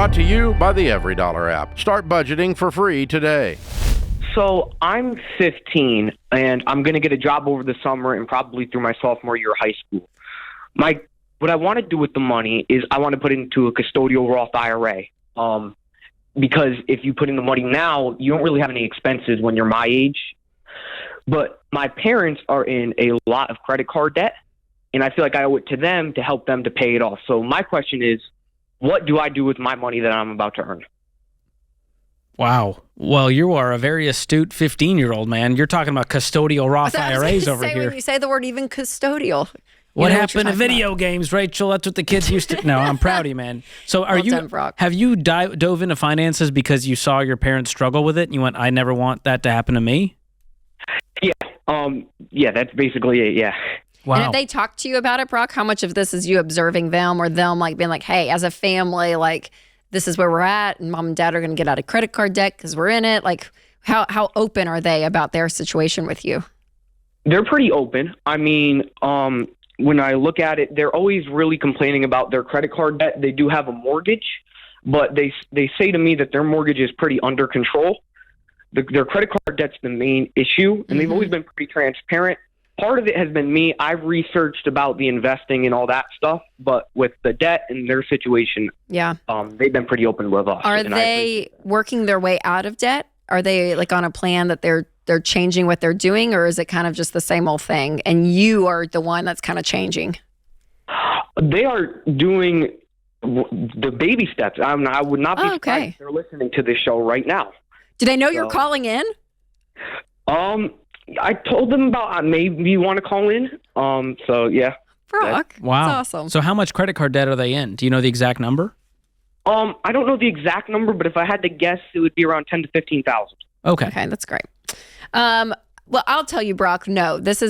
Brought to you by the Every Dollar app. Start budgeting for free today. So I'm 15, and I'm going to get a job over the summer and probably through my sophomore year of high school. What I want to do with the money is I want to put it into a custodial Roth IRA. Because if you put in the money now, you don't really have any expenses when you're my age. But my parents are in a lot of credit card debt, and I feel like I owe it to them to help them to pay it off. So my question is, what do I do with my money that I'm about to earn? Wow. Well, you are a very astute 15-year-old, man. You're talking about custodial Roth IRAs over here. When you say the word even custodial. What happened to video games, Rachel? That's what the kids used to. No, I'm proud of you, man. So have you dove into finances because you saw your parents struggle with it and you went, I never want that to happen to me? Yeah. Yeah, that's basically it. Yeah. Wow. And if they talk to you about it, Brock, how much of this is you observing them or them like being like, hey, as a family, like this is where we're at and mom and dad are going to get out of credit card debt because we're in it? Like how open are they about their situation with you? They're pretty open. I mean, when I look at it, they're always really complaining about their credit card debt. They do have a mortgage, but they say to me that their mortgage is pretty under control. Their credit card debt's the main issue, and they've always been pretty transparent. Part of it has been me. I've researched about the investing and all that stuff, but with the debt and their situation, they've been pretty open with us. Are they working their way out of debt? Are they like on a plan that they're changing what they're doing, or is it kind of just the same old thing and you are the one that's kind of changing? They are doing the baby steps. I would not be surprised if they're listening to this show right now. Do they know you're calling in? I told them about maybe you want to call in. So yeah. Brock. Wow. That's awesome. So how much credit card debt are they in? Do you know the exact number? I don't know the exact number, but if I had to guess, it would be around 10 to 15,000. Okay. Okay, that's great. Well, I'll tell you, Brock, no, this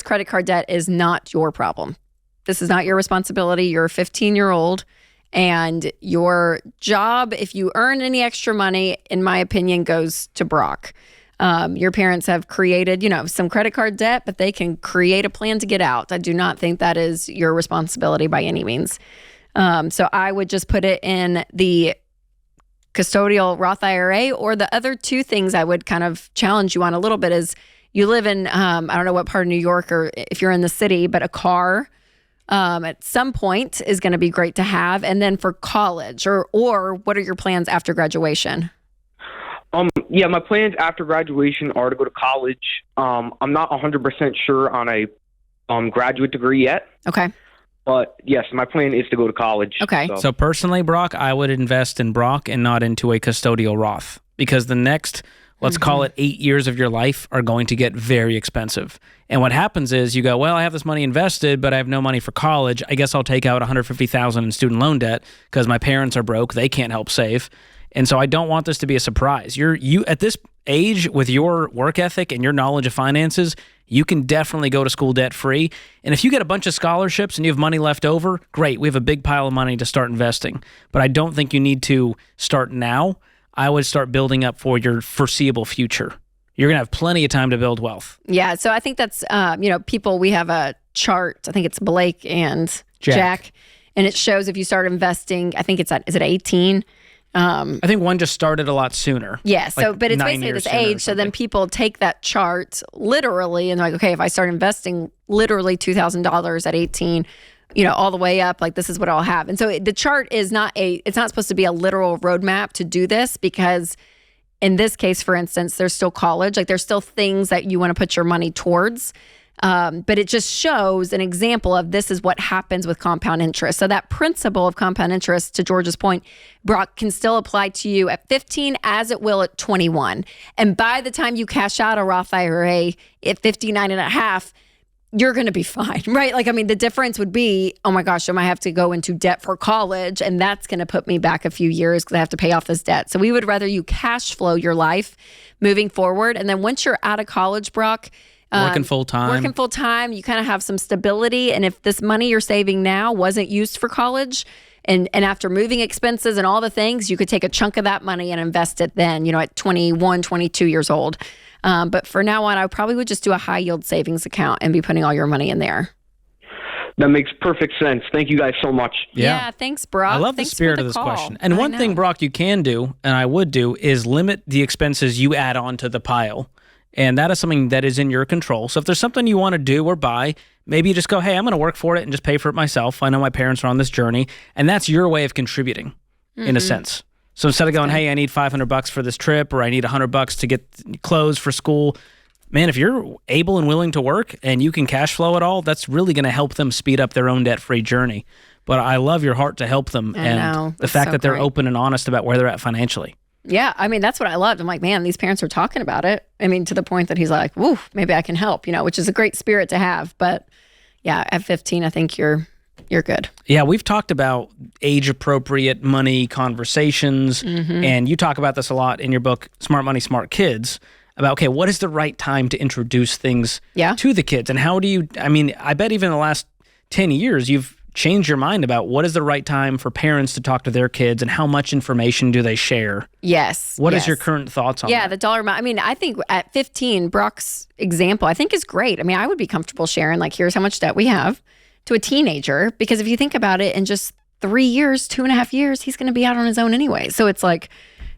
credit card debt is not your problem. This is not your responsibility. You're a 15-year-old, and your job, if you earn any extra money, in my opinion, goes to Brock. Your parents have created, some credit card debt, but they can create a plan to get out. I do not think that is your responsibility by any means. So I would just put it in the custodial Roth IRA, or the other two things I would kind of challenge you on a little bit is you live in, I don't know what part of New York or if you're in the city, but a car at some point is going to be great to have. And then for college or what are your plans after graduation? Yeah, my plans after graduation are to go to college. I'm not 100% sure on a graduate degree yet. Okay. But yes, my plan is to go to college. Okay. So personally, Brock, I would invest in Brock and not into a custodial Roth, because the next, let's call it 8 years of your life, are going to get very expensive. And what happens is you go, well, I have this money invested, but I have no money for college. I guess I'll take out $150,000 in student loan debt because my parents are broke. They can't help save. And so I don't want this to be a surprise. You at this age, with your work ethic and your knowledge of finances, you can definitely go to school debt free. And if you get a bunch of scholarships and you have money left over, great. We have a big pile of money to start investing. But I don't think you need to start now. I would start building up for your foreseeable future. You're going to have plenty of time to build wealth. Yeah. So I think that's, people, we have a chart. I think it's Blake and Jack. And it shows if you start investing, I think is it 18? I think one just started a lot sooner. Yeah, so but it's basically this age. So then people take that chart literally and they're like, okay, if I start investing literally $2,000 at 18, all the way up, like this is what I'll have. And so the chart is it's not supposed to be a literal roadmap to do this, because in this case, for instance, there's still college. Like there's still things that you want to put your money towards. But it just shows an example of this is what happens with compound interest. So that principle of compound interest, to George's point, Brock, can still apply to you at 15 as it will at 21. And by the time you cash out a Roth IRA at 59 and a half, you're going to be fine, right? Like, I mean, the difference would be, oh my gosh, I might have to go into debt for college, and that's going to put me back a few years because I have to pay off this debt. So we would rather you cash flow your life moving forward. And then once you're out of college, Brock, working full time, you kind of have some stability. And if this money you're saving now wasn't used for college, and after moving expenses and all the things, you could take a chunk of that money and invest it then, at 21, 22 years old. But for now on, I probably would just do a high yield savings account and be putting all your money in there. That makes perfect sense. Thank you guys so much. Yeah, thanks, Brock. I love Thanks the spirit for of this call. question. And one thing, Brock, you can do, and I would do, is limit the expenses you add on to the pile. And that is something that is in your control. So if there's something you want to do or buy, maybe you just go, hey, I'm going to work for it and just pay for it myself. I know my parents are on this journey. And that's your way of contributing, in a sense. So instead of going, hey, I need $500 for this trip, or I need $100 to get clothes for school, man, if you're able and willing to work and you can cash flow it all, that's really going to help them speed up their own debt-free journey. But I love your heart to help them and the fact that they're open and honest about where they're at financially. Yeah, I mean, that's what I loved. I'm like, man, these parents are talking about it. I mean, to the point that he's like, woo, maybe I can help, which is a great spirit to have. But yeah, at 15, I think you're good. Yeah, we've talked about age-appropriate money conversations, and you talk about this a lot in your book, Smart Money, Smart Kids, about, okay, what is the right time to introduce things to the kids? And how do you, I bet even in the last 10 years, you've changed your mind about what is the right time for parents to talk to their kids and how much information do they share? Yes. What is your current thoughts on that? Yeah, the dollar amount. I think at 15, Brock's example, I think is great. I would be comfortable sharing, like, here's how much debt we have to a teenager, because if you think about it, in just 3 years, 2.5 years, he's going to be out on his own anyway. So it's like,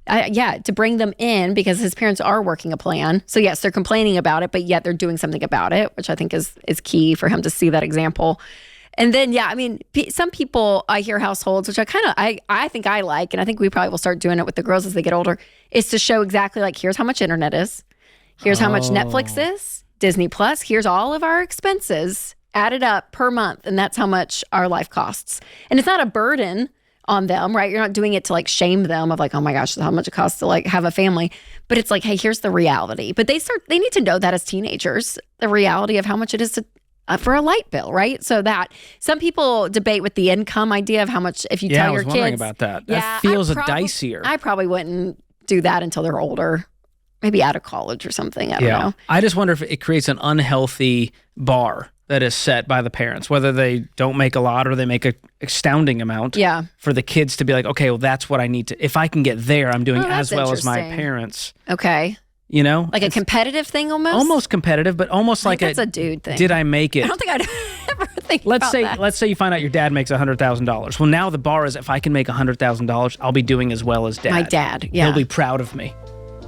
to bring them in, because his parents are working a plan. So yes, they're complaining about it, but yet they're doing something about it, which I think is key for him to see that example. And then, some people, I hear households, which I think I like, and I think we probably will start doing it with the girls as they get older, is to show exactly, like, here's how much internet is, here's how much Netflix is, Disney Plus, here's all of our expenses added up per month, and that's how much our life costs. And it's not a burden on them, right? You're not doing it to, like, shame them of, like, oh my gosh, how much it costs to, like, have a family. But it's like, hey, here's the reality. But they need to know that as teenagers, the reality of how much it is to for a light bill, right? So that some people debate with the income idea of how much, if you tell your kids. Yeah, I was wondering about that. That feels dicier. I probably wouldn't do that until they're older, maybe out of college or something. I don't know. I just wonder if it creates an unhealthy bar that is set by the parents, whether they don't make a lot or they make an astounding amount. Yeah. For the kids to be like, okay, well, that's what I need to. If I can get there, I'm doing as well as my parents. Okay. Like a competitive thing almost? Almost competitive, but almost like that's a dude thing. Did I make it? I don't think I'd ever think about that. Let's say you find out your dad makes $100,000. Well, now the bar is, if I can make $100,000, I'll be doing as well as dad. My dad, yeah. He'll be proud of me.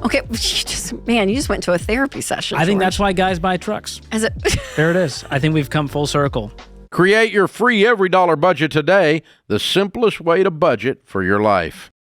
Okay, you just went to a therapy session. I think that's why guys buy trucks. Is it? There it is. I think we've come full circle. Create your free every dollar budget today, the simplest way to budget for your life.